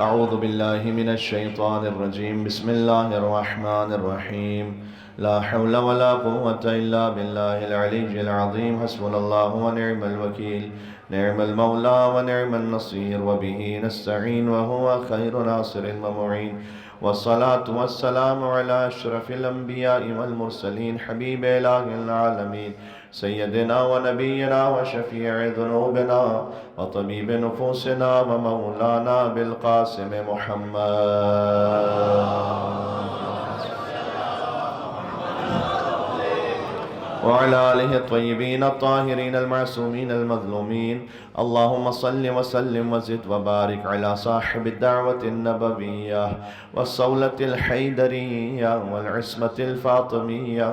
أعوذ بالله من الشيطان الرجيم. بسم الله الرحمن الرحيم. لا حول ولا قوة إلا بالله العلي العظيم. حسبنا الله ونعم الوكيل. نعم المولى ونعم النصير، وبه نستعين وهو خير ناصر ومعين. والصلاة والسلام على أشرف الأنبياء والمرسلين، حبيب إله العالمين، سيدنا ونبينا وشفيع ذنوبنا وطبيب نفوسنا ومولانا بالقاسم محمد وعلى آله الطيبين الطاهرين المعصومين المظلومين. اللهم صل وسلم وزد وبارك على صاحب الدعوة النبوية والصولة الحيدرية والعصمة الفاطمية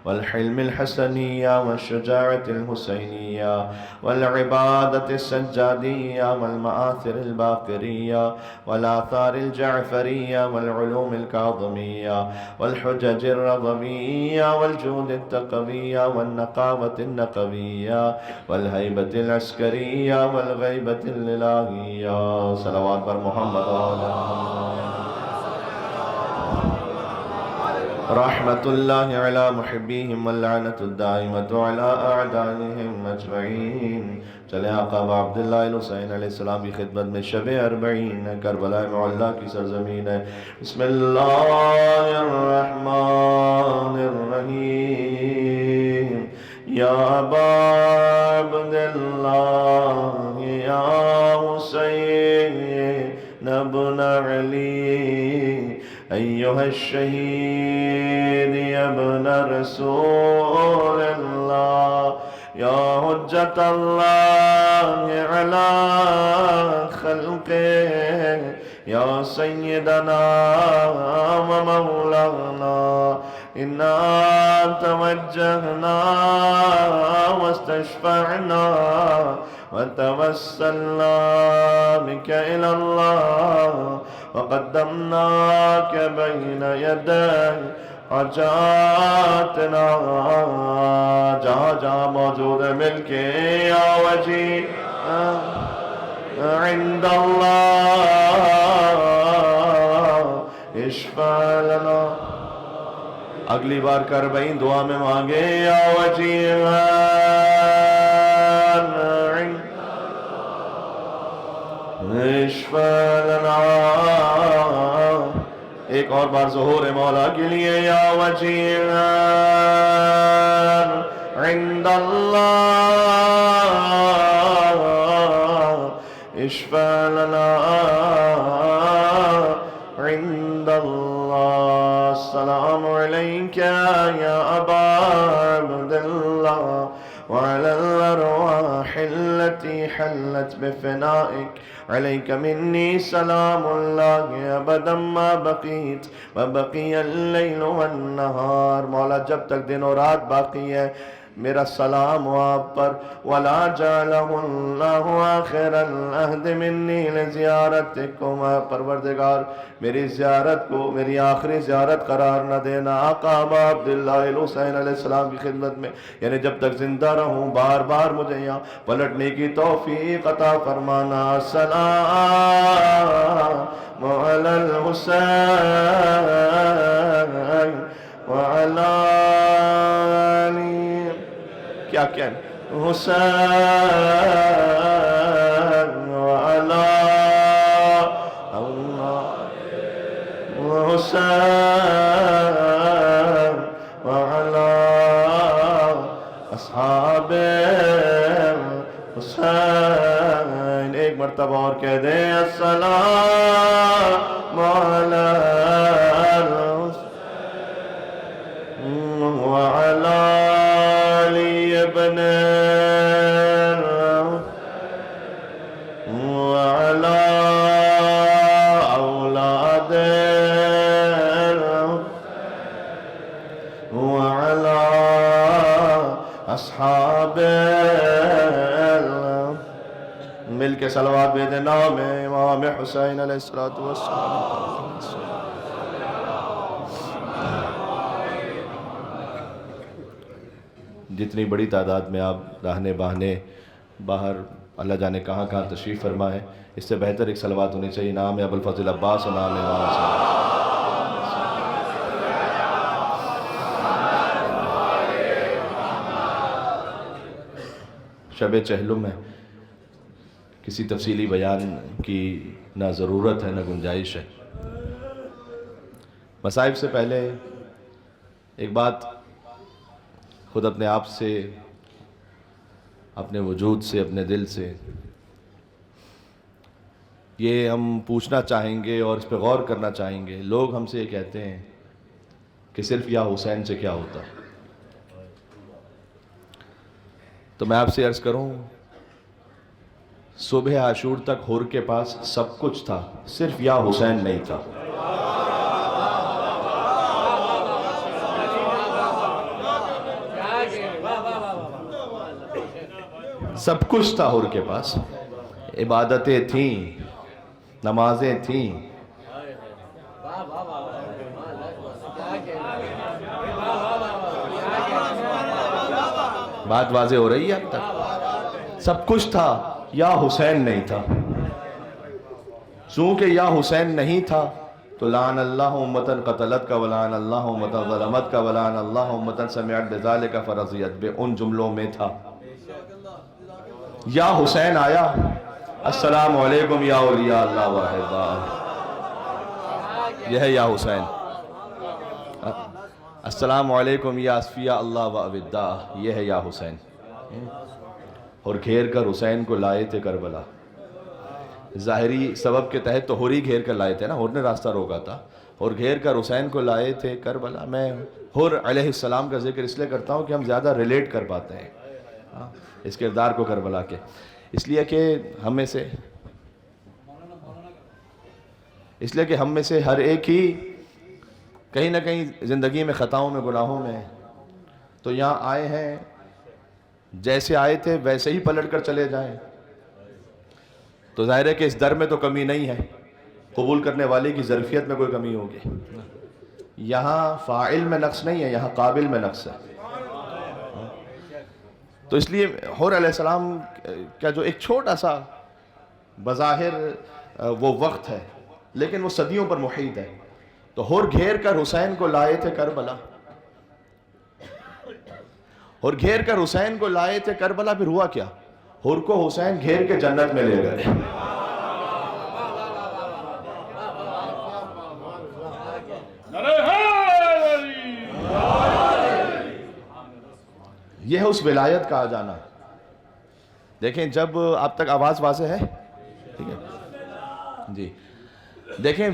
والحلم الحسنية والشجاعة الحسينية والعبادة السجادية والمآثر الباقرية والآثار الجعفرية والعلوم الكاظمية والحجج الرضوية والجود التقوية والنقاوة النقوية والهيبة العسكرية والغيبة الإلهية. صلوات بر محمد رحمة الله على محبيهم واللعنة الدائمة على أعدائهم أجمعين. چلے آقا عبداللہ الحسین علیہ السلام کی خدمت میں شب اربعین ہے، کربلا معلیٰ کی سرزمین ہے۔ بسم اللہ الرحمن الرحیم۔ یا ابا عبداللہ یا حسین ابن علی ایہا الشہید ابن رسول اللہ یا حجت اللہ علی خلقہ یا سیدنا و مولانا انا توجہنا واستشفعنا وتوسلنا بك إلى الله وقدمناك بين يدي حاجاتنا. جہاں جہاں موجود ہے مل کے یا وجی عند اللہ اشفع لنا. اگلی بار کربین دعا میں مانگے یا وجی اشفع لنا. ایک اور بار ظہور مولا کے لیے یا وجیہاً عند اللہ اشفع لنا عند اللہ. السلام علیکہ یا ابا عبداللہ وعلى الأرواح التي حلت بفنائك عليك مني سلام الله أبدا ما بقيت وبقي الليل والنهار. مولا جب تک دن و رات باقی ہے میرا سلام ہو آپ پر. ولا جعله الله آخر العهد مني لزيارتكم. پروردگار میری زیارت کو میری آخری زیارت قرار نہ دینا. آقا ابا عبداللہ الحسین علیہ السلام کی خدمت میں یعنی جب تک زندہ رہوں بار بار مجھے یہاں پلٹنے کی توفیق عطا فرمانا. سلام علی الحسین وعلی کیا کہنے حسین وعلی حسین وعلی اصحاب حسین. ایک مرتبہ اور کہہ دیں السلام علی الحسین وعلی ابن وعلى أولاد وعلى أصحاب. مل کے صلوات بید نام امام حسین علیہ السلام. جتنی بڑی تعداد میں آپ راہنے باہنے باہر اللہ جانے کہاں کہاں تشریف فرما ہے. اس سے بہتر ایک صلوات ہونی چاہیے. نام ابوالفضل عباس و نام امام حسین. شب چہلم ہے، کسی تفصیلی بیان کی نہ ضرورت ہے نہ گنجائش ہے. مصائب سے پہلے ایک بات خود اپنے آپ سے، اپنے وجود سے، اپنے دل سے یہ ہم پوچھنا چاہیں گے اور اس پہ غور کرنا چاہیں گے. لوگ ہم سے یہ کہتے ہیں کہ صرف یا حسین سے کیا ہوتا ہے. تو میں آپ سے عرض کروں، صبح عاشور تک حر کے پاس سب کچھ تھا، صرف یا حسین نہیں تھا. سب کچھ تھا حر کے پاس. عبادتیں تھیں، نمازیں تھیں، بات واضح ہو رہی ہے اب تک؟ سب کچھ تھا، یا حسین نہیں تھا. چونکہ یا حسین نہیں تھا تو لعن اللہ امتن قتلت کا، ولعن اللہ امتن ظلمت کا، ولعن اللہ امتن سمعت بذالک فرضیت بے. ان جملوں میں تھا. یا حسین آیا، السلام علیکم یا اولیاء اللہ واحبہ، یہ ہے یا حسین. السلام علیکم یا اصفیاء اللہ وأوداء، یہ ہے یا حسین. اور گھیر کر حسین کو لائے تھے کربلا. ظاہری سبب کے تحت تو حر ہی گھیر کر لائے تھے نا، حر نے راستہ روکا تھا. اور گھیر کر حسین کو لائے تھے کربلا. میں حر علیہ السلام کا ذکر اس لیے کرتا ہوں کہ ہم زیادہ ریلیٹ کر پاتے ہیں اس کردار کو کربلا کے. اس لیے کہ ہم میں سے ہر ایک ہی کہیں نہ کہیں زندگی میں خطاؤں میں، گناہوں میں، تو یہاں آئے ہیں جیسے آئے تھے ویسے ہی پلٹ کر چلے جائیں تو ظاہر ہے کہ اس در میں تو کمی نہیں ہے. قبول کرنے والے کی ظرفیت میں کوئی کمی ہوگی. یہاں فاعل میں نقص نہیں ہے، یہاں قابل میں نقص ہے. تو اس لیے حر علیہ السلام کا جو ایک چھوٹا سا بظاہر وہ وقت ہے لیکن وہ صدیوں پر محیط ہے. تو حر گھیر کر حسین کو لائے تھے کربلا. اور گھیر کر حسین کو لائے تھے کربلا. پھر ہوا کیا؟ حر کو حسین گھیر کے جنت میں لے گئے. یہ ہے اس ولایت کا آ جانا. دیکھیں جب آپ تک آواز واضح ہے؟ ٹھیک ہے جی. دیکھیں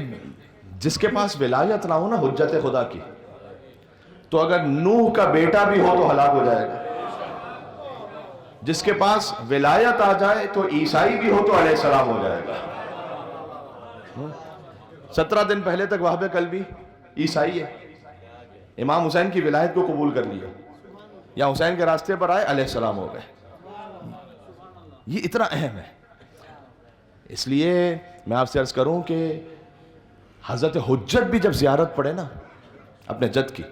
جس کے پاس ولایت نہ ہو نا، حجت خدا کی، تو اگر نوح کا بیٹا بھی ہو تو ہلاک ہو جائے گا. جس کے پاس ولایت آ جائے تو عیسائی بھی ہو تو علیہ السلام ہو جائے گا. 17 دن پہلے تک وہاب قلبی عیسائی ہے، امام حسین کی ولایت کو قبول کر لیا، یا حسین کے راستے پر آئے علیہ السلام ہو گئے. یہ اتنا اہم ہے. اس لیے میں آپ سے عرض کروں کہ حضرت حجت بھی جب زیارت پڑھے نا اپنے جد کی،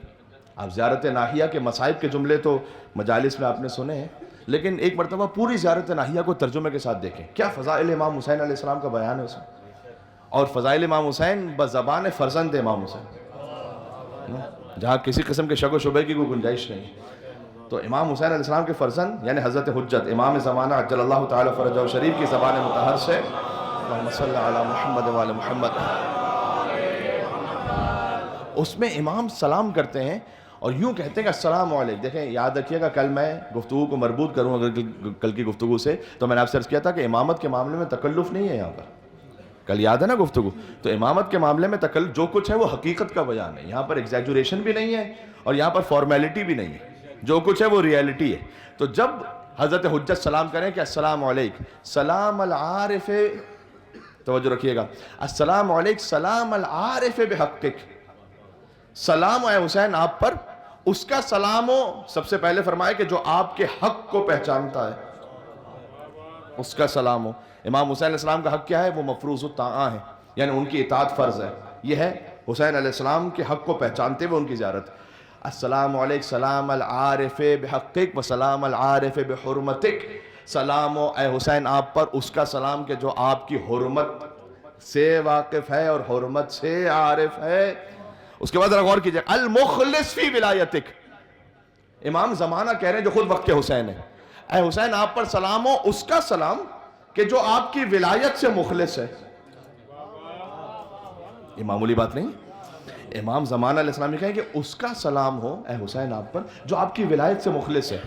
آپ زیارت ناہیہ کے مصائب کے جملے تو مجالس میں آپ نے سنے ہیں، لیکن ایک مرتبہ پوری زیارت ناہیہ کو ترجمے کے ساتھ دیکھیں. کیا فضائل امام حسین علیہ السلام کا بیان ہے اس میں. اور فضائل امام حسین بزبان فرزند امام حسین، جہاں کسی قسم کے شک و شبہ کی کوئی گنجائش نہیں. تو امام حسین علیہ السلام کے فرزند یعنی حضرت حجت امام زمانہ عجل اللہ تعالی فرجہ شریف کی زبان مطہر سے اللہم صلی علی محمد وعلی محمد، اس میں امام سلام کرتے ہیں اور یوں کہتے ہیں کہ السلام علیکم. دیکھیں یاد رکھیے گا، کل میں گفتگو کو مربوط کروں اگر کل کی گفتگو سے، تو میں نے آپ سے عرض کیا تھا کہ امامت کے معاملے میں تکلف نہیں ہے یہاں پر. کل یاد ہے نا گفتگو؟ تو امامت کے معاملے میں تکلف جو کچھ ہے وہ حقیقت کا بیان ہے. یہاں پر ایگزیجوریشن بھی نہیں ہے اور یہاں پر فارمیلٹی بھی نہیں ہے. جو کچھ ہے وہ ریالٹی ہے. تو جب حضرت حجت سلام کریں کہ السلام علیکم سلام العارف، توجہ رکھیے گا، السلام علیکم سلام العارف بحقک، سلام اے حسین آپ پر، اس کا سلام ہو. سب سے پہلے فرمائے کہ جو آپ کے حق کو پہچانتا ہے اس کا سلام ہو. امام حسین علیہ السلام کا حق کیا ہے؟ وہ مفروض الطاعہ ہے، یعنی ان کی اطاعت فرض ہے. یہ ہے حسین علیہ السلام کے حق کو پہچانتے ہوئے ان کی زیارت. السلام علیکم سلام العارف بحقک و سلام العارف بحرمتک، سلام ہو اے حسین آپ پر، اس کا سلام کہ جو آپ کی حرمت سے واقف ہے اور حرمت سے عارف ہے۔ اس کے بعد ذرا غور کیجئے، المخلص فی ولایتک، امام زمانہ کہہ رہے ہیں جو خود وقت کے حسین ہیں، اے حسین آپ پر سلام ہو، اس کا سلام کہ جو آپ کی ولایت سے مخلص ہے۔ یہ معمولی بات نہیں، امام زمانہ علیہ السلام کہیں کہ اس کا سلام ہو اے حسین آپ پر جو آپ کی ولایت سے مخلص ہے۔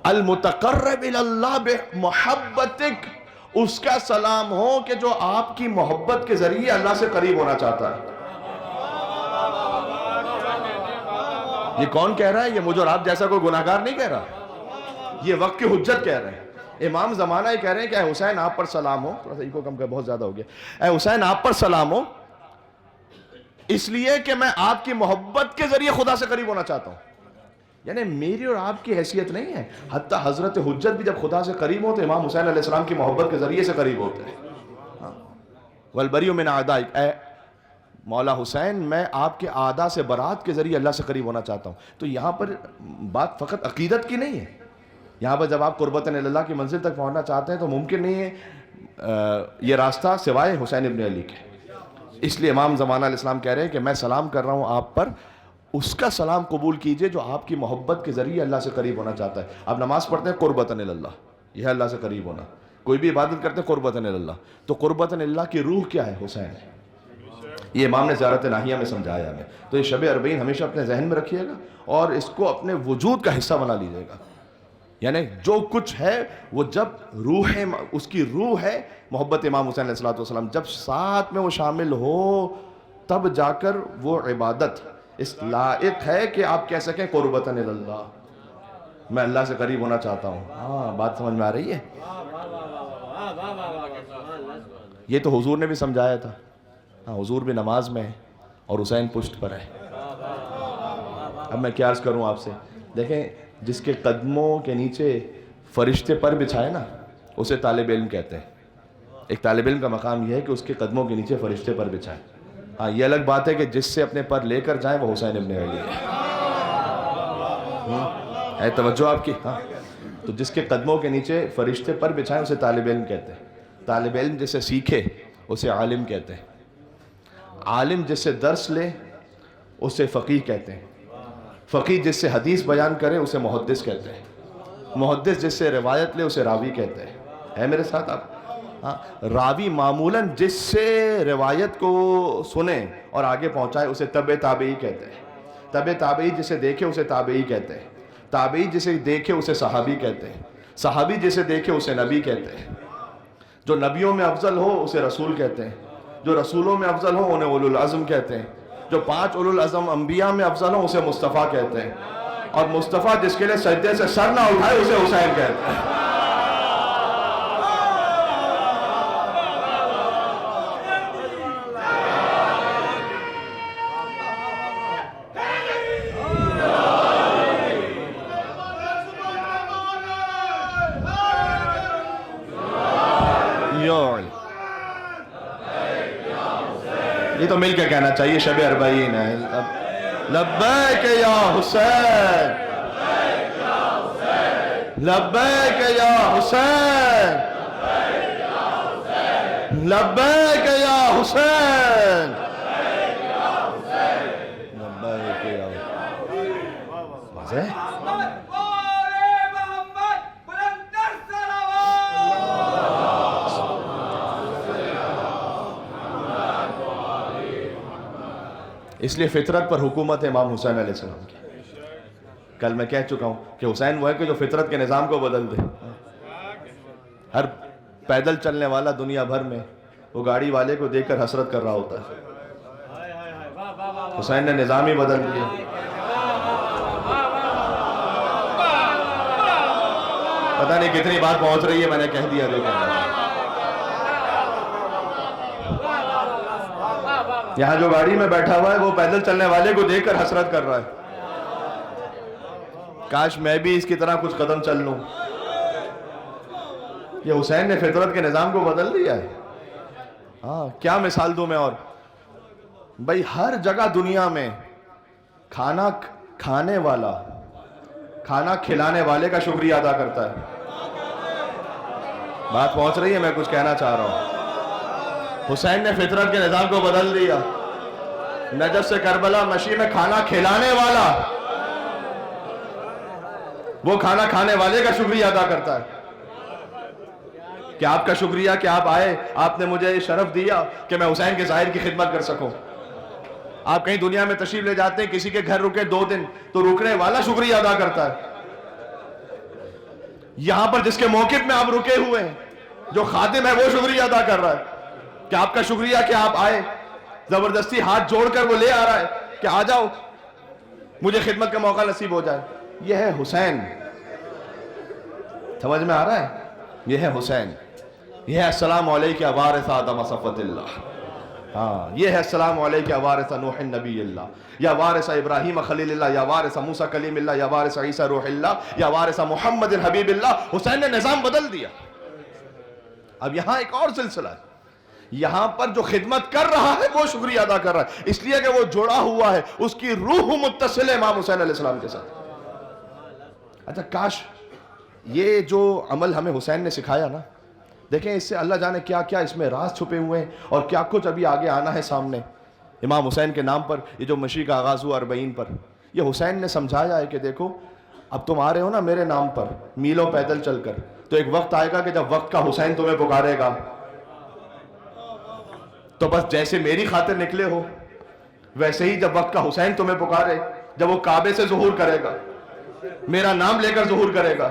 المتقرب الی اللہ بمحبتک، اس کا سلام ہو کہ جو آپ کی محبت کے ذریعے اللہ سے قریب ہونا چاہتا ہے۔ یہ کون کہہ رہا ہے؟ یہ مجھ اور آپ جیسا کوئی گناہگار نہیں کہہ رہا، یہ وقت کی حجت کہہ رہے ہیں۔ امام زمانہ ہی کہہ رہے ہیں کہ اے حسین آپ پر سلام ہو، تھوڑا سا ایکو کم کر، بہت زیادہ ہو گیا، اے حسین آپ پر سلام ہو اس لیے کہ میں آپ کی محبت کے ذریعے خدا سے قریب ہونا چاہتا ہوں۔ یعنی میری اور آپ کی حیثیت نہیں ہے، حتیٰ حضرت حجت بھی جب خدا سے قریب ہو تو امام حسین علیہ السلام کی محبت کے ذریعے سے قریب ہوتے ہیں۔ والبری من اعدائک، اے مولا حسین میں آپ کے اعداء سے برات کے ذریعے اللہ سے قریب ہونا چاہتا ہوں۔ تو یہاں پر بات فقط عقیدت کی نہیں ہے، یہاں پر جب آپ قربت اللہ کی منزل تک پہنچنا چاہتے ہیں تو ممکن نہیں ہے یہ راستہ سوائے حسین ابن علی کے۔ اس لیے امام زمانہ علیہ السلام کہہ رہے ہیں کہ میں سلام کر رہا ہوں آپ پر، اس کا سلام قبول کیجئے جو آپ کی محبت کے ذریعے اللہ سے قریب ہونا چاہتا ہے۔ آپ نماز پڑھتے ہیں قربتاً اللہ، یہ ہے اللہ سے قریب ہونا۔ کوئی بھی عبادت کرتے ہیں قربتاً اللہ، تو قربتاً اللہ کی روح کیا ہے؟ حسین ہے۔ یہ امام نے زیارت ناہیہ میں سمجھایا ہمیں، تو یہ شب اربعین ہمیشہ اپنے ذہن میں رکھیے گا اور اس کو اپنے وجود کا حصہ بنا لیجئے گا۔ یعنی جو کچھ ہے وہ جب روح، اس کی روح ہے محبت امام حسین علیہ السلام، جب ساتھ میں وہ شامل ہو تب جا کر وہ عبادت اس لائق ہے کہ آپ کہہ سکیں قربتاً اللہ، میں اللہ سے قریب ہونا چاہتا ہوں۔ ہاں بات سمجھ میں آ رہی ہے؟ یہ تو حضور نے بھی سمجھایا تھا، ہاں حضور بھی نماز میں ہے اور حسین پشت پر ہے۔ اب میں کیا عرض کروں آپ سے، دیکھیں جس کے قدموں کے نیچے فرشتے پر بچھائے نا اسے طالب علم کہتے ہیں۔ ایک طالب علم کا مقام یہ ہے کہ اس کے قدموں کے نیچے فرشتے پر بچھائے۔ ہاں یہ الگ بات ہے کہ جس سے اپنے پر لے کر جائیں وہ حسین ابن علی ہے توجہ آپ کی؟ ہاں تو جس کے قدموں کے نیچے فرشتے پر بچھائیں اسے طالب علم کہتے ہیں۔ طالب علم جسے سیکھے اسے عالم کہتے ہیں۔ عالم جس سے درس لے اسے فقیہ کہتے ہیں۔ فقیہ جس سے حدیث بیان کرے اسے محدث کہتے ہیں۔ محدث جس سے روایت لے اسے راوی کہتے ہیں۔ ہے میرے ساتھ آپ؟ ہاں راوی معمولاً جس سے روایت کو سنے اور آگے پہنچائے اسے تبع تابعی کہتے ہیں۔ تبع تابعی جسے دیکھے اسے تابعی کہتے ہیں۔ تابعی جسے دیکھے اسے صحابی کہتے ہیں۔ صحابی جسے دیکھے اسے نبی کہتے ہیں۔ جو نبیوں میں افضل ہو اسے رسول کہتے ہیں۔ جو رسولوں میں افضل ہو انہیں اولو العزم کہتے ہیں۔ جو 5 اولو العزم انبیاء میں افضل ہو اسے مصطفیٰ کہتے ہیں۔ اور مصطفیٰ جس کے لیے سجدے سے سر نہ اٹھائے اسے حسین کہتے ہیں۔ یہ تو مل کے کہنا چاہیے، شب اربعین ہے۔ لبیک یا حسین، لبیک یا حسین، لبیک یا حسین، لبیک یا حسین۔ اس لیے فطرت پر حکومت ہے امام حسین علیہ السلام کی۔ کل میں کہہ چکا ہوں کہ حسین وہ ہے کہ جو فطرت کے نظام کو بدل دے۔ ہر پیدل چلنے والا دنیا بھر میں وہ گاڑی والے کو دیکھ کر حسرت کر رہا ہوتا ہے، حسین نے نظام ہی بدل دیا۔ پتہ نہیں کتنی بات پہنچ رہی ہے، میں نے کہہ دیا دیکھا۔ یہاں جو گاڑی میں بیٹھا ہوا ہے وہ پیدل چلنے والے کو دیکھ کر حسرت کر رہا ہے، کاش میں بھی اس کی طرح کچھ قدم چل لوں۔ یہ حسین نے فطرت کے نظام کو بدل دیا ہے۔ ہاں کیا مثال دوں میں اور بھائی، ہر جگہ دنیا میں کھانا کھانے والا کھانا کھلانے والے کا شکریہ ادا کرتا ہے۔ بات پہنچ رہی ہے؟ میں کچھ کہنا چاہ رہا ہوں. حسین نے فطرت کے نظام کو بدل دیا. نجف سے کربلا مشی میں کھانا کھلانے والا وہ کھانا کھانے والے کا شکریہ ادا کرتا ہے کہ آپ کا شکریہ کہ آپ آئے, آپ نے مجھے شرف دیا کہ میں حسین کے ظاہر کی خدمت کر سکوں. آپ کہیں دنیا میں تشریف لے جاتے ہیں, کسی کے گھر رکے 2 دن تو رکنے والا شکریہ ادا کرتا ہے. یہاں پر جس کے موقف میں آپ رکے ہوئے ہیں, جو خادم ہے وہ شکریہ ادا کر رہا ہے کہ آپ کا شکریہ کہ آپ آئے. زبردستی ہاتھ جوڑ کر وہ لے آ رہا ہے کہ آ جاؤ, مجھے خدمت کا موقع نصیب ہو جائے. یہ ہے حسین. سمجھ میں آ رہا ہے؟ یہ ہے حسین. یہ ہے السلام علیکہ یا وارث آدم صفوت اللہ. ہاں, یہ ہے السلام علیکہ یا وارث نوح نبی اللہ, یا وارث ابراہیم خلیل اللہ, یا وارث موسیٰ کلیم اللہ, یا وارث عیسیٰ روح اللہ, یا وارث محمد حبیب اللہ. حسین نے نظام بدل دیا. اب یہاں ایک اور سلسلہ ہے. یہاں پر جو خدمت کر رہا ہے وہ شکریہ ادا کر رہا ہے, اس لیے کہ وہ جڑا ہوا ہے, اس کی روح متصل ہے امام حسین علیہ السلام کے ساتھ. اچھا, کاش یہ جو عمل ہمیں حسین نے سکھایا نا, دیکھیں اس سے اللہ جانے کیا کیا اس میں راز چھپے ہوئے ہیں اور کیا کچھ ابھی آگے آنا ہے سامنے. امام حسین کے نام پر یہ جو مشی کا آغاز ہوا 40 پر, یہ حسین نے سمجھایا ہے کہ دیکھو اب تم آ رہے ہو نا میرے نام پر میلوں پیدل چل کر, تو ایک وقت آئے گا کہ جب وقت کا حسین تمہیں پکارے گا, تو بس جیسے میری خاطر نکلے ہو ویسے ہی جب وقت کا حسین تمہیں پکارے, جب وہ کعبے سے ظہور کرے گا, میرا نام لے کر ظہور کرے گا.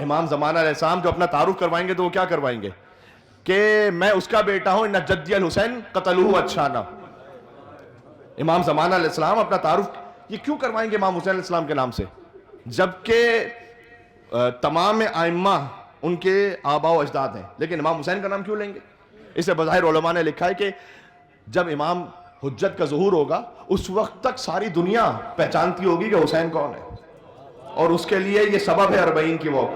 امام زمانہ علیہ السلام جو اپنا تعارف کروائیں گے تو وہ کیا کروائیں گے کہ میں اس کا بیٹا ہوں, ان جدی الحسین قتلوہ اچھانا. امام زمانہ علیہ السلام اپنا تعارف یہ کیوں کروائیں گے امام حسین علیہ السلام کے نام سے, جبکہ تمام ائمہ ان کے آباء و اجداد ہیں, لیکن امام حسین کا نام کیوں لیں گے؟ اسے بظاہر علماء نے لکھا ہے کہ جب امام حجت کا ظہور ہوگا اس وقت تک ساری دنیا پہچانتی ہوگی کہ حسین کون ہے, اور اس کے لیے یہ سبب ہے 40 کی وہ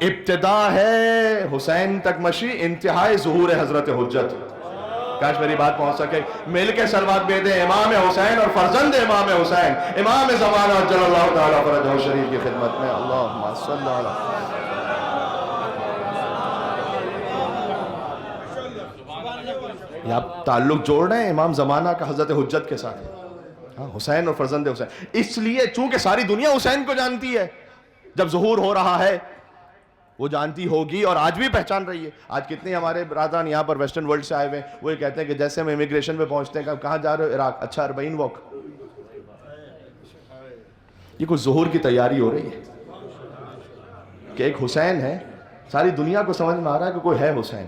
ابتدا ہے حسین تک مشی, انتہائی ظہور حضرت حجت. کاش میری بات پہنچ سکے. مل کے سلوات بھیجیں امام حسین اور فرزند امام حسین امام زمانہ عجل اللہ تعالیٰ فرجہ شریف کی خدمت میں. اللہم صلی علی یہ آپ تعلق جوڑ رہے ہیں امام زمانہ کا حضرت حجت کے ساتھ, حسین اور فرزند حسین. اس لیے چونکہ ساری دنیا حسین کو جانتی ہے, جب ظہور ہو رہا ہے وہ جانتی ہوگی اور آج بھی پہچان رہی ہے. آج کتنے ہمارے برادران یہاں پر ویسٹرن ورلڈ سے آئے ہوئے ہیں, وہ یہ کہتے ہیں کہ جیسے ہم امیگریشن پہ پہنچتے ہیں کہ کہاں جا رہے ہو؟ عراق. اچھا 40 واک. یہ کچھ ظہور کی تیاری ہو رہی ہے کہ ایک حسین ہے, ساری دنیا کو سمجھ میں آ رہا ہے کہ کوئی ہے حسین,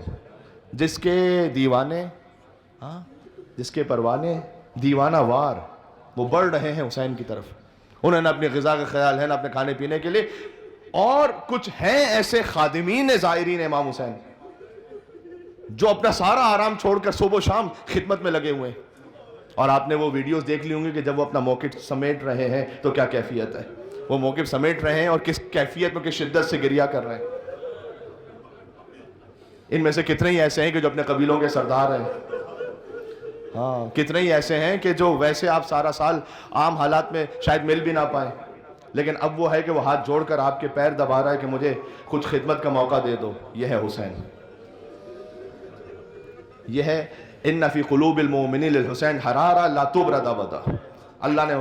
جس کے دیوانے جس کے پروانے دیوانہ وار وہ بڑھ رہے ہیں حسین کی طرف. انہوں نے اپنی غذا کا خیال ہے نا اپنے کھانے پینے کے لیے, اور کچھ ہیں ایسے خادمین زائرین امام حسین جو اپنا سارا آرام چھوڑ کر صبح و شام خدمت میں لگے ہوئے ہیں. اور آپ نے وہ ویڈیوز دیکھ لی ہوں گی کہ جب وہ اپنا موقف سمیٹ رہے ہیں تو کیا کیفیت ہے, وہ موقف سمیٹ رہے ہیں اور کس کیفیت میں کس شدت سے گریہ کر رہے ہیں. ان میں سے کتنے ہی ایسے ہیں کہ جو اپنے قبیلوں کے سردار ہیں, کتنے ہی ایسے ہیں کہ جو ویسے آپ سارا سال عام حالات میں شاید مل بھی نہ پائیں, لیکن اب وہ ہے کہ وہ ہاتھ جوڑ کر آپ کے پیر دبا رہا ہے کہ مجھے کچھ خدمت کا موقع دے دو. یہ ہے حسین. یہ ہے ان فی قلوب المؤمنین للحسین حرارہ لا تبرد ابدا. اللہ نے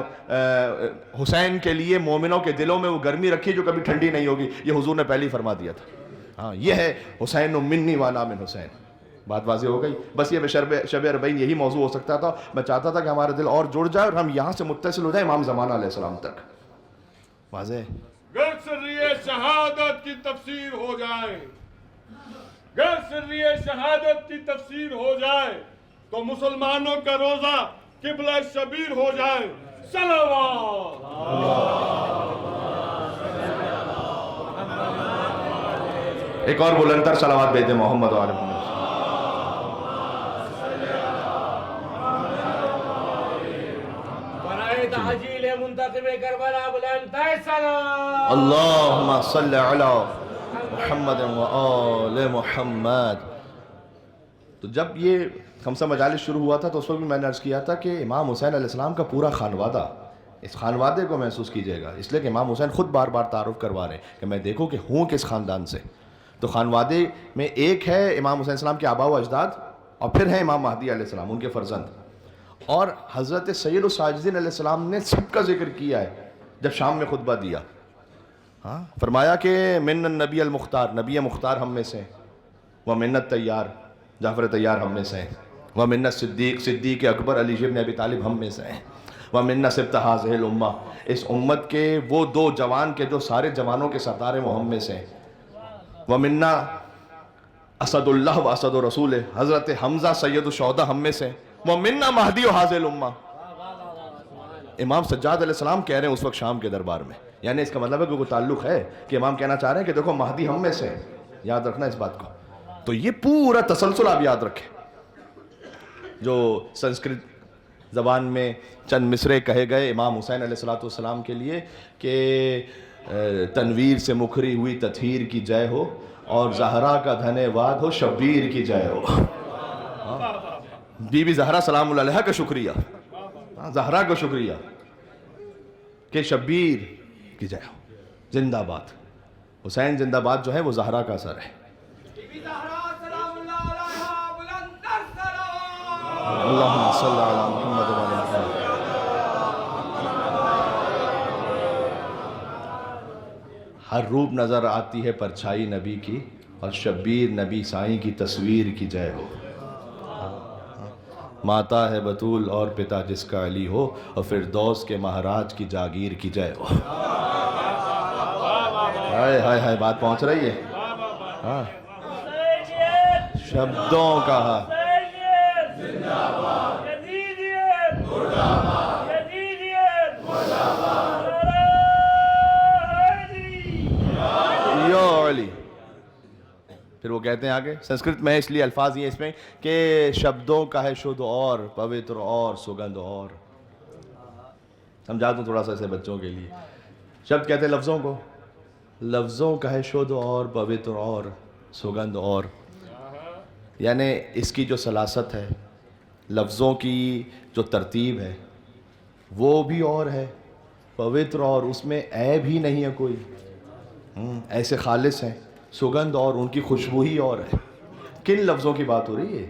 حسین کے لیے مومنوں کے دلوں میں وہ گرمی رکھی جو کبھی ٹھنڈی نہیں ہوگی. یہ حضور نے پہلے ہی فرما دیا تھا. یہ ہے حسین منی وانا من حسین. بات واضح ہو گئی. بس یہ شب 40 یہی موضوع ہو سکتا تھا. میں چاہتا تھا کہ ہمارا دل اور جڑ جائے اور ہم یہاں سے متصل ہو جائیں امام زمانہ علیہ السلام تک. واضح گر سری شہادت کی تفسیر ہو جائے, گر سری شہادت کی تفسیر ہو جائے تو مسلمانوں کا روزہ قبلہ شبیر ہو جائے. صلوات. ایک اور بلندر صلوات بھیج دیں محمد و آل محمد. تحجیل منتخب کربلا بلند سلام. اللہم صلی علی محمد و آل محمد. تو جب یہ خمسہ مجالس شروع ہوا تھا تو اس وقت بھی میں نے عرض کیا تھا کہ امام حسین علیہ السلام کا پورا خانوادہ اس خانوادے کو محسوس کیجئے گا، اس لیے کہ امام حسین خود بار بار تعارف کروا رہے ہیں کہ میں دیکھوں کہ ہوں کس خاندان سے. تو خانوادے میں ایک ہے امام حسین السلام کے آبا و اجداد، اور پھر ہیں امام مہدی علیہ السلام ان کے فرزند. اور حضرت سید الساجدین علیہ السلام نے سب کا ذکر کیا ہے جب شام میں خطبہ دیا. ہاں فرمایا کہ من النبی المختار، نبی مختار ہم میں سے ہیں، ومن الطیار، جعفر طیار ہم میں سے ہیں، ومن الصدیق، صدیق اکبر علی ابن ابی طالب ہم میں سے ہیں، ومن سبط ہذہ الامہ، اس امت کے وہ 2 جوان کے جو سارے جوانوں کے سردار ہیں وہ ہم میں سے ہیں، ومنا اسد اللہ و اسد رسول، حضرت حمزہ سید الشہداء ہم میں سے، ومنا مہدی و حاضر الامہ. امام سجاد علیہ السلام کہہ رہے ہیں اس وقت شام کے دربار میں، یعنی اس کا مطلب ہے کہ کوئی تعلق ہے کہ امام کہنا چاہ رہے ہیں کہ دیکھو مہدی ہم میں سے، یاد رکھنا اس بات کو. تو یہ پورا تسلسل آپ یاد رکھیں. جو سنسکرت زبان میں چند مصرے کہے گئے امام حسین علیہ السلام کے لیے کہ تنویر سے مکھری ہوئی تطہیر کی جے ہو، اور زہرا کا دھنے واد ہو شبیر کی جے ہو. بی بی زہرا سلام اللہ علیہ کا شکریہ، زہرا کا شکریہ کہ شبیر کی جے ہو. زندہ باد حسین، زندہ باد جو ہے it زہرا کا اثر ہے. اللہم صلی علی محمد و علی محمد. ہر روپ نظر آتی ہے پرچھائی نبی کی، اور شبیر نبی سائیں کی تصویر کی جے ہو. ماتا ہے بطول اور پتا جس کا علی ہو، اور فردوس کے مہاراج کی جاگیر کی جے ہو. ہائے ہائے ہائے، بات پہنچ رہی ہے. ہاں شبدوں کا علی. پھر وہ کہتے ہیں آگے، سنسکرت میں اس لیے الفاظ یہ اس میں کہ شبدوں کا ہے شدھ اور پوتر اور سگندھ اور. سمجھا دوں تھوڑا سا اسے بچوں کے لیے. شبد کہتے ہیں لفظوں کو، لفظوں کا ہے شدھ اور پوتر اور سگندھ اور، یعنی اس کی جو سلاست ہے، لفظوں کی جو ترتیب ہے وہ بھی اور ہے، پوتر اور، اس میں عیب ہی نہیں ہے کوئی، ایسے خالص ہیں. سگندھ اور، ان کی خوشبو ہی اور ہے. کن لفظوں کی بات ہو رہی ہے؟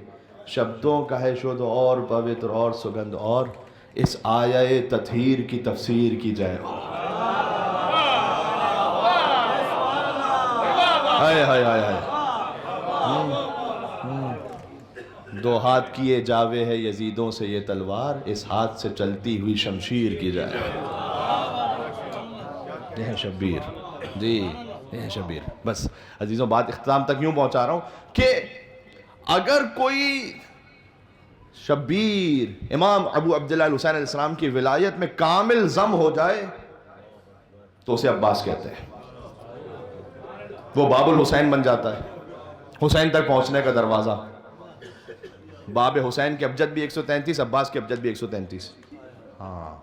شبدوں کا ہے شدھ اور پوتر اور سگندھ اور، اس آیہ تطہیر کی تفسیر کی جائے. ہائے ہائے ہائے ہائے. 2 ہاتھ کیے جاوے ہے یزیدوں سے یہ تلوار، اس ہاتھ سے چلتی ہوئی شمشیر کی جائے. یہ ہے شبیر. جی یہ ہے شبیر. بس عزیزوں بات اختتام تک یوں پہنچا رہا ہوں کہ اگر کوئی شبیر امام ابو عبداللہ الحسین علیہ السلام کی ولایت میں کامل ضم ہو جائے تو اسے عباس کہتے ہیں. وہ باب الحسین بن جاتا ہے، حسین تک پہنچنے کا دروازہ. باب حسین کے ابجد بھی 133، عباس کے ابجد بھی 133. ہاں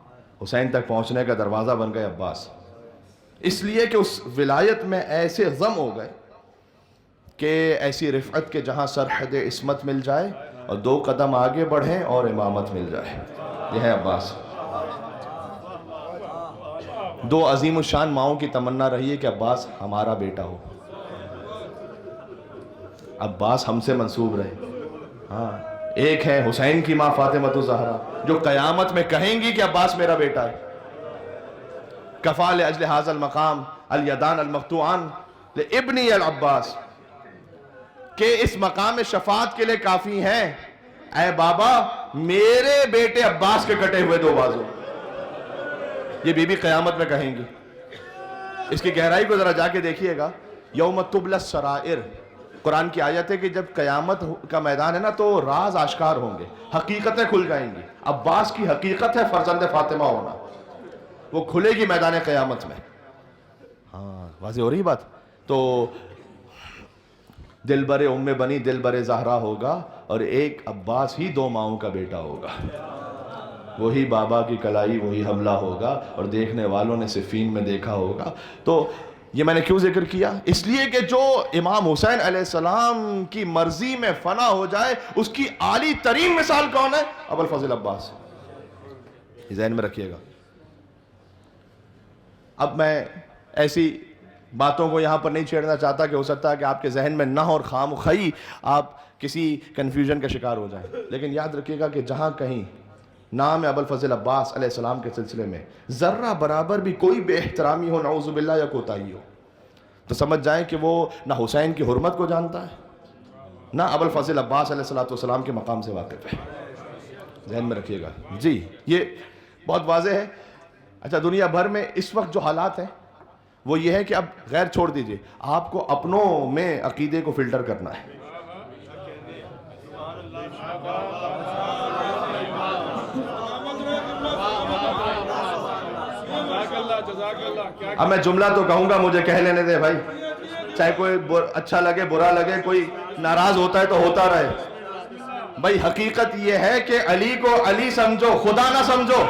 حسین تک پہنچنے کا دروازہ بن گئے عباس، اس لیے کہ اس ولایت میں ایسے ضم ہو گئے کہ ایسی رفعت کے جہاں سرحد عصمت مل جائے اور 2 قدم آگے بڑھیں اور امامت مل جائے. یہ ہے عباس. 2 عظیم الشان ماؤں کی تمنا رہی ہے کہ عباس ہمارا بیٹا ہو، عباس ہم سے منسوب رہے. ہاں ایک ہے حسین کی ماں فاطمہ الزہرا جو قیامت میں کہیں گی کہ عباس میرا بیٹا ہے. کفا لأجل هذا المقام الیدان المقطوعان لابنی العباس، کہ اس مقام شفاعت کے لئے کافی ہیں اے بابا میرے بیٹے عباس کے کٹے ہوئے 2 بازو. یہ بی بی قیامت میں کہیں گی. اس کی گہرائی کو ذرا جا کے دیکھیے گا. یوم تبلی السرائر قرآن کی آیت ہے کہ جب قیامت کا میدان ہے نا تو راز آشکار ہوں گے، حقیقتیں کھل جائیں گی. عباس کی حقیقت ہے فرزند فاطمہ ہونا، وہ کھلے گی میدان قیامت میں. ہاں واضح ہو رہی بات. تو دل برے ام بنی دل برے زہرا ہوگا، اور ایک عباس ہی 2 ماؤں کا بیٹا ہوگا. وہی بابا کی کلائی وہی حملہ ہوگا، اور دیکھنے والوں نے صفین میں دیکھا ہوگا. تو یہ میں نے کیوں ذکر کیا؟ اس لیے کہ جو امام حسین علیہ السلام کی مرضی میں فنا ہو جائے اس کی عالی ترین مثال کون ہے؟ ابو الفضل عباس. یہ ذہن میں رکھیے گا. اب میں ایسی باتوں کو یہاں پر نہیں چھیڑنا چاہتا کہ ہو سکتا ہے کہ آپ کے ذہن میں نہ اور خام خواہی آپ کسی کنفیوژن کا شکار ہو جائیں، لیکن یاد رکھیے گا کہ جہاں کہیں نام ابوالفضل عباس علیہ السلام کے سلسلے میں ذرہ برابر بھی کوئی بے احترامی ہو، نعوذ باللہ، یا کوتاہی ہو، تو سمجھ جائیں کہ وہ نہ حسین کی حرمت کو جانتا ہے، نہ ابوالفضل عباس علیہ السلام کے مقام سے واقف ہے۔ ذہن میں رکھیے گا جی، یہ بہت واضح ہے۔ اچھا، دنیا بھر میں اس وقت جو حالات ہیں وہ یہ ہے کہ اب غیر چھوڑ دیجئے، آپ کو اپنوں میں عقیدے کو فلٹر کرنا ہے۔ اب میں جملہ تو کہوں گا، مجھے کہہ لینے دے بھائی، چاہے کوئی اچھا لگے برا لگے، کوئی ناراض ہوتا ہے تو ہوتا رہے۔ بھائی حقیقت یہ ہے کہ علی کو علی سمجھو، خدا نہ سمجھو،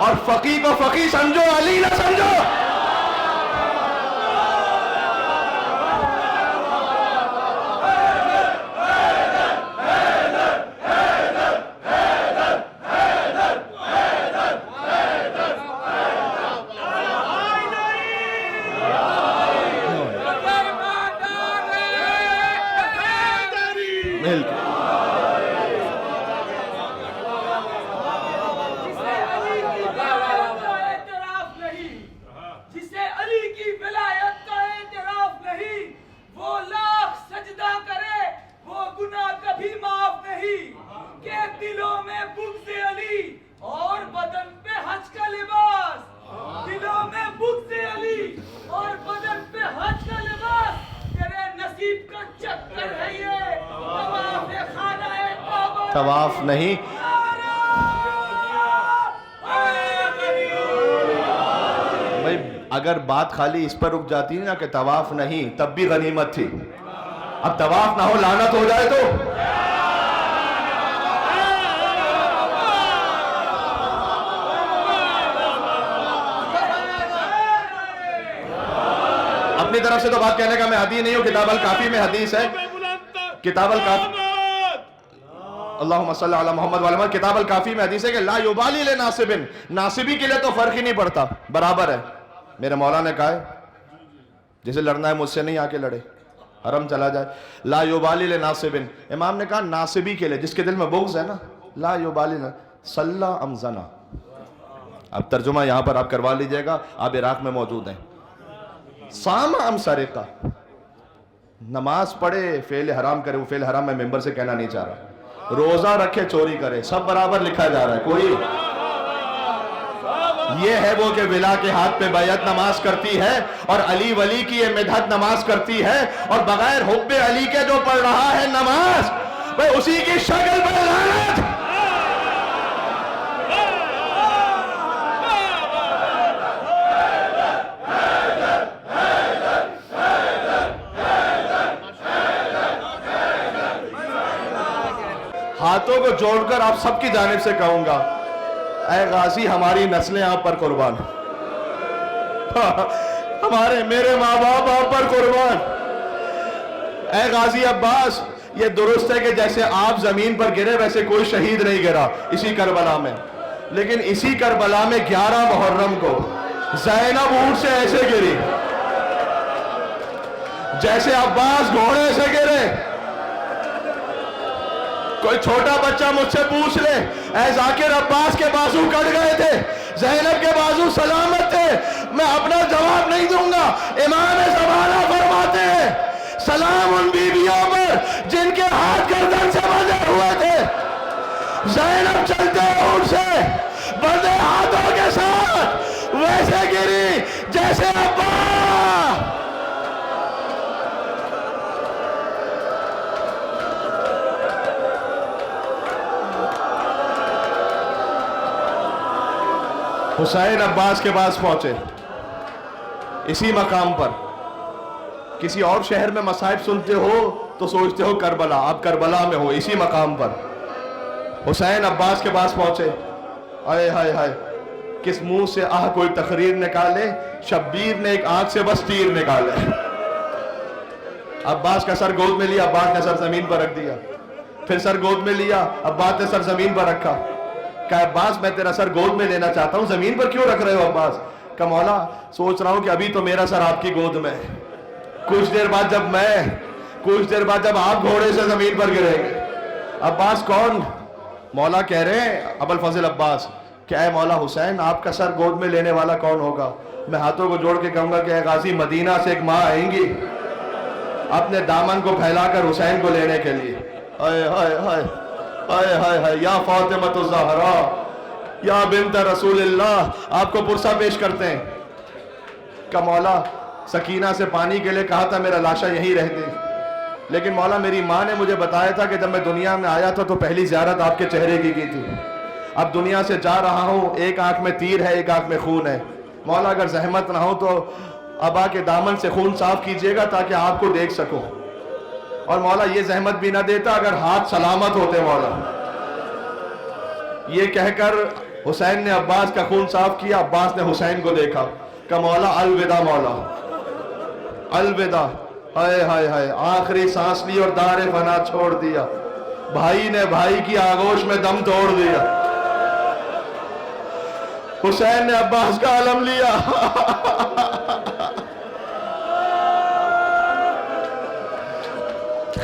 اور فقی کو فقی سمجھو، علی نہ سمجھو۔ جسے علی کی ولایت کا اعتراف نہیں، وہ لاکھ سجدہ کرے وہ گناہ کبھی معاف نہیں، کہ دلوں میں بغض علی اور بدن پہ حج کا لباس، دلوں میں بغض علی اور بدن پہ حج کا لباس، تیرے نصیب کا چکر ہے یہ طواف خانہ کعبہ، طواف نہیں۔ بھائی اگر بات خالی اس پر رک جاتی نا کہ طواف نہیں، تب بھی غنیمت تھی۔ اب طواف نہ ہو، لعنت ہو جائے تو اپنی طرف سے تو بات کہنے کا میں عادی نہیں ہوں۔ کتاب الکافی میں حدیث ہے، کتاب الکافی، اللہم صلی علی محمد وعلی محمد، کتاب الکافی میں حدیث ہے کہ لا یبالی لناصب، ناصبی کے لیے تو فرق ہی نہیں پڑتا، برابر ہے۔ میرے مولا نے کہا ہے جسے لڑنا ہے مجھ سے نہیں، آ کے لڑے، حرم چلا جائے۔ لا یبالی لناصب، امام نے کہا ناصبی کے لیے، جس کے دل میں بغض ہے نا، لا یبالی صلی ام زنا۔ اب ترجمہ یہاں پر آپ کروا لیجئے گا، آپ عراق میں موجود ہیں۔ صام ام سرقہ، نماز پڑھے فعل حرام کرے، وہ فعل حرام میں ممبر سے کہنا نہیں چاہ رہا، روزہ رکھے چوری کرے، سب برابر لکھا جا رہا ہے۔ کوئی یہ ہے وہ کہ ولا کے ہاتھ پہ بیعت نماز کرتی ہے، اور علی ولی کی یہ مدحت نماز کرتی ہے، اور بغیر حب علی کے جو پڑھ رہا ہے نماز، بھئی اسی کی شکل پر لعنت۔ ہاتھوں کو جوڑ کر آپ سب کی جانب سے کہوں گا، اے غازی ہماری نسلیں آپ پر قربان، ہمارے میرے ماں باپ آپ پر قربان۔ اے غازی عباس، یہ درست ہے کہ جیسے آپ زمین پر گرے ویسے کوئی شہید نہیں گرا اسی کربلا میں، لیکن اسی کربلا میں 11 محرم کو زینب اونٹ سے ایسے گری جیسے عباس گھوڑے سے گرے۔ کوئی چھوٹا بچہ مجھ سے پوچھ لے، اے ذاکر عباس کے بازو کٹ گئے تھے، زینب کے بازو سلامت تھے، میں اپنا جواب نہیں دوں گا۔ امام زمانہ فرماتے ہیں، سلام ان بیویوں پر جن کے ہاتھ گردن سے بندھے ہوئے تھے۔ زینب چلتے اونٹ سے بندھے ہاتھوں کے ساتھ ویسے گری جیسے عباس۔ حسین عباس کے پاس پہنچے اسی مقام پر۔ کسی اور شہر میں مصائب سنتے ہو تو سوچتے ہو کربلا، آپ کربلا میں ہو اسی مقام پر۔ حسین عباس کے پاس پہنچے، آئے ہائے ہائے، کس منہ سے کوئی تقریر نکالے، شبیر نے ایک آنکھ سے بس تیر نکالے۔ عباس کا سر گود میں لیا، عباس نے سر زمین پر رکھ دیا، پھر سر گود میں لیا، عباس نے سر زمین پر رکھا۔ کہا عباس میں تیرا سر گود میں لینا چاہتا ہوں، زمین پر کیوں رکھ رہے ہو عباس؟ کہ مولا سوچ رہا ہوں کہ ابھی تو میرا سر آپ کی گود میں ہے، کچھ دیر بعد جب آپ گھوڑے سے زمین پر گریں گے۔ عباس کون؟ مولا کہہ رہے ہیں ابو الفضل عباس کہ اے مولا حسین آپ کا سر گود میں لینے والا کون ہوگا؟ میں ہاتھوں کو جوڑ کے کہوں گا کہ اے غازی مدینہ سے ایک ماں آئیں گی اپنے دامن کو پھیلا کر حسین کو لینے کے لیے۔ ہائے ہائے ہائے ہائے ہائے ہائے یا فاطمۃ الزہراء یا بنت رسول اللہ، آپ کو پرسہ پیش کرتے ہیں کہ مولا سکینہ سے پانی کے لیے کہا تھا میرا لاشا یہیں رہتے، لیکن مولا میری ماں نے مجھے بتایا تھا کہ جب میں دنیا میں آیا تھا تو پہلی زیارت آپ کے چہرے کی تھی، اب دنیا سے جا رہا ہوں ایک آنکھ میں تیر ہے ایک آنکھ میں خون ہے، مولا اگر زحمت نہ ہو تو ابا کے دامن سے خون صاف کیجئے گا تاکہ آپ کو دیکھ سکوں، اور مولا یہ زحمت بھی نہ دیتا اگر ہاتھ سلامت ہوتے مولا۔ یہ کہہ کر حسین نے عباس کا خون صاف کیا، عباس نے حسین کو دیکھا کہ مولا الوداع مولا الوداع، ہائے ہائے ہائے، آخری سانس لی اور دار فنا چھوڑ دیا، بھائی نے بھائی کی آغوش میں دم توڑ دیا، حسین نے عباس کا علم لیا۔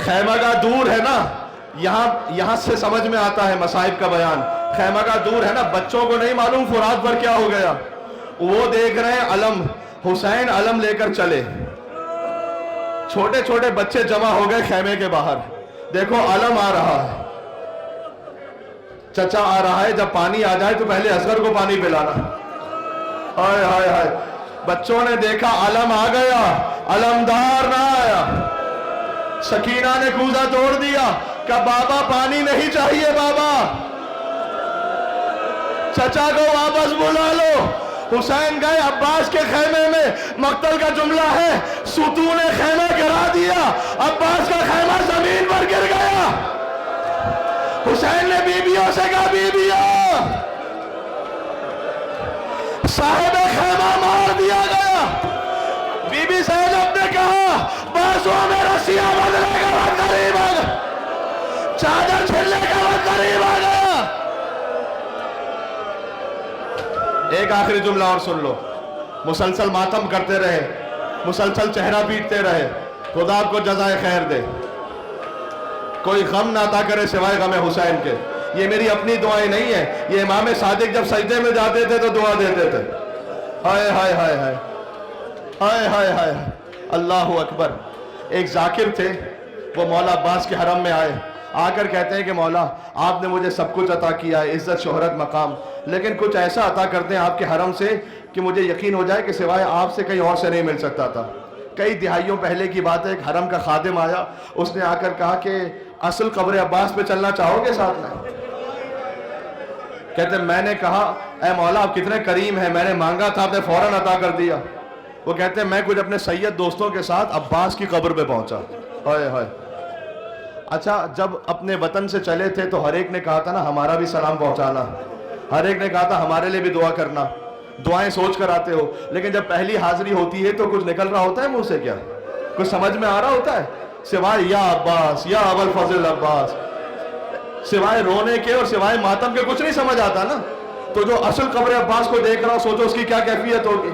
خیمہ گاہ دور ہے نا، یہاں سے سمجھ میں آتا ہے مصائب کا بیان، خیمہ گاہ دور ہے نا، بچوں کو نہیں معلوم فرات پر کیا ہو گیا، وہ دیکھ رہے ہیں علم، حسین علم لے کر چلے، چھوٹے چھوٹے بچے جمع ہو گئے خیمے کے باہر، دیکھو علم آ رہا ہے، چچا آ رہا ہے، جب پانی آ جائے تو پہلے اصغر کو پانی پلانا، ہائے ہائے ہائے، بچوں نے دیکھا علم آ گیا، علمدار نہ آیا، سکینہ نے کوزہ توڑ دیا کہ بابا پانی نہیں چاہیے بابا، چچا کو واپس بلا لو۔ حسین گئے عباس کے خیمے میں، مقتل کا جملہ ہے ستون خیمہ گرا دیا، عباس کا خیمہ زمین پر گر گیا، حسین نے بیویوں سے کہا بیویوں صاحب خیمہ مار دیا گیا، بی بی زینب نے کہا بازوؤں میں رسیاں بدلنے کا وقت قریب آ گیا، چادر چھلنے کا وقت قریب آ گیا۔ ایک آخری جملہ اور سن لو، مسلسل ماتم کرتے رہے، مسلسل چہرہ پیٹتے رہے، خدا آپ کو جزائے خیر دے، کوئی غم نہ عطا کرے سوائے غم حسین کے۔ یہ میری اپنی دعائیں نہیں ہیں، یہ امام صادق جب سجدے میں جاتے تھے تو دعا دیتے تھے۔ ہائے ہائے ہائے ہائے ہائے ہائے ہائے، اللہ اکبر۔ ایک ذاکر تھے، وہ مولا عباس کے حرم میں آئے، آ کر کہتے ہیں کہ مولا آپ نے مجھے سب کچھ عطا کیا ہے، عزت شہرت مقام، لیکن کچھ ایسا عطا کرتے ہیں آپ کے حرم سے کہ مجھے یقین ہو جائے کہ سوائے آپ سے کہیں اور سے نہیں مل سکتا تھا۔ کئی دہائیوں پہلے کی بات ہے، ایک حرم کا خادم آیا، اس نے آ کر کہا کہ اصل قبر عباس پہ چلنا چاہو گے ساتھ میں؟ کہتے میں نے کہا اے مولا آپ کتنے کریم ہیں، میں نے مانگا تھا آپ نے فوراً عطا کر دیا۔ وہ کہتے ہیں میں کچھ اپنے سید دوستوں کے ساتھ عباس کی قبر پہ پہنچا، ہائے ہائے۔ اچھا جب اپنے وطن سے چلے تھے تو ہر ایک نے کہا تھا نا ہمارا بھی سلام پہنچانا، ہر ایک نے کہا تھا ہمارے لیے بھی دعا کرنا، دعائیں سوچ کر آتے ہو، لیکن جب پہلی حاضری ہوتی ہے تو کچھ نکل رہا ہوتا ہے منہ سے؟ کیا کچھ سمجھ میں آ رہا ہوتا ہے سوائے یا عباس یا ابو الفضل عباس؟ سوائے رونے کے اور سوائے ماتم کے کچھ نہیں سمجھ آتا نا۔ تو جو اصل قبر عباس کو دیکھ رہا ہو سوچو اس کی کیا کیفیت ہوگی۔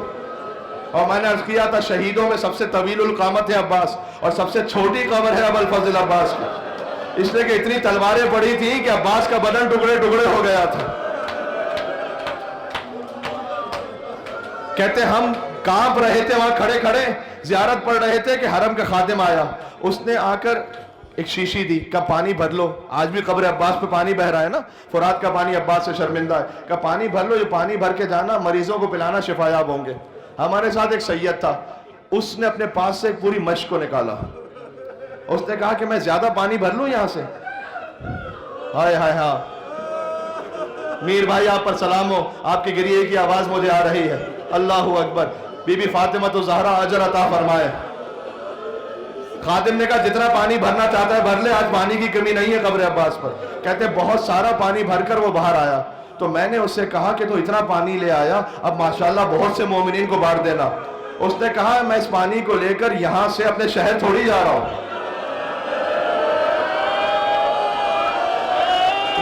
اور میں نے عرض کیا تھا شہیدوں میں سب سے طویل القامت ہے عباس، اور سب سے چھوٹی قبر ہے ابو الفضل عباس کی، اس لیے کہ اتنی تلواریں پڑی تھیں کہ عباس کا بدن ٹکڑے ٹکڑے ہو گیا تھا۔ کہتے ہم کانپ رہے تھے وہاں کھڑے کھڑے، زیارت پڑھ رہے تھے کہ حرم کا خادم آیا، اس نے آ کر ایک شیشی دی، کہا پانی بھر لو، آج بھی قبر عباس پہ پانی بہ رہا ہے نا، فرات کا پانی عباس سے شرمندہ ہے، کہا پانی بھر لو، یہ پانی بھر کے جانا مریضوں کو پلانا شفایاب ہوں گے۔ ہمارے ساتھ ایک سید تھا، اس نے اپنے پاس سے ایک پوری مشق کو نکالا، اس نے کہا کہ میں زیادہ پانی بھر لوں یہاں سے؟ ہائے ہائے ہاں میر بھائی آپ پر سلام ہو، آپ کی گریے کی آواز مجھے آ رہی ہے، اللہ اکبر۔ بی بی فاطمہ الزہرا اجر عطا فرمائے۔ خادم نے کہا جتنا پانی بھرنا چاہتا ہے بھر لے، آج پانی کی کمی نہیں ہے قبر عباس پر۔ کہتے بہت سارا پانی بھر کر وہ باہر آیا، تو میں نے اس سے کہا کہ تو اتنا پانی لے آیا، اب ماشاءاللہ بہت سے مومنین کو بانٹ دینا۔ اس نے کہا میں اس پانی کو لے کر یہاں سے اپنے شہر تھوڑی جا رہا ہوں،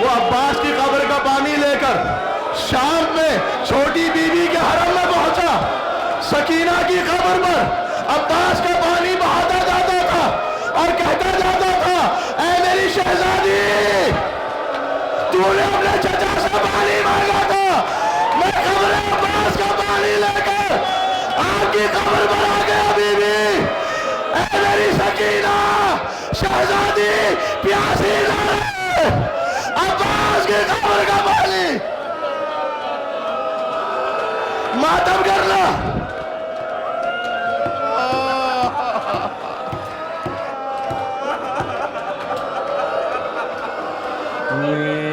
وہ عباس کی قبر کا پانی لے کر شام میں چھوٹی بیوی کے حرم میں پہنچا، سکینہ کی قبر پر عباس کا پانی بہاتا جاتا تھا اور کہتا جاتا تھا اے میری شہزادی، تو نے اپنے چچا سے پانی مانگا تھا، میں قبر عباس کا پانی لے کر آپ کی قبر پر آ گیا بیوی، اے میری سکینہ شہزادی پیاسی نہ رہے، عباس کی قبر کا پانی ماتم کرنا۔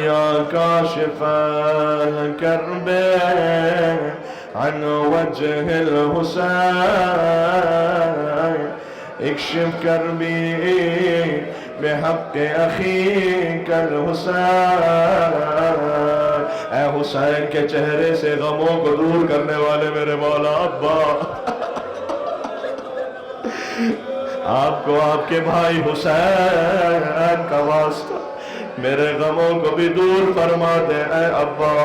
یا کاشف الکرب عن وجه الحسین اکشف کربی بحق اخیک الحسین، اے حسین کے چہرے سے غموں کو دور کرنے والے میرے مولا ابا، آپ کو آپ کے بھائی حسین کا واسطہ میرے غموں کو بھی دور فرما دے اے ابا۔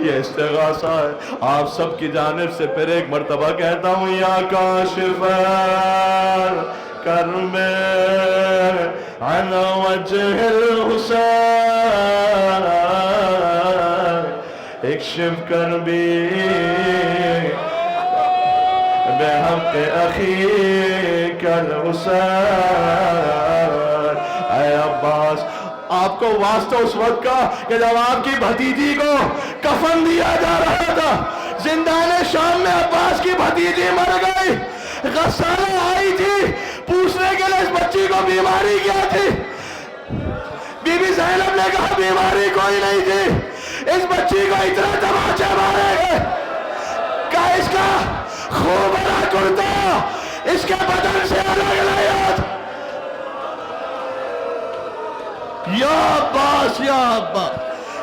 یہ استغاثہ ہے آپ سب کی جانب سے، پھر ایک مرتبہ کہتا ہوں یا کاشف الکرب عن وجه الحسین اکشف کربی بحق اخیک الحسین، اے عباس آپ کو واسطہ اس وقت کا کہ جب آپ کی بھتیجی کو کفن دیا جا رہا تھا، زندان شام میں عباس کی بھتیجی مر گئی، غسالہ آئی تھی پوچھنے کے لئے اس بچی کو بیماری کیا تھی، بی بی زینب نے کہا بیماری کوئی نہیں تھی، اس بچی کو اتنا تماچے مارے گئے کہ اس کا خوب بڑا کرتا اس کے بدن سے الگ نہیں آتا۔ یا عباس یا عباس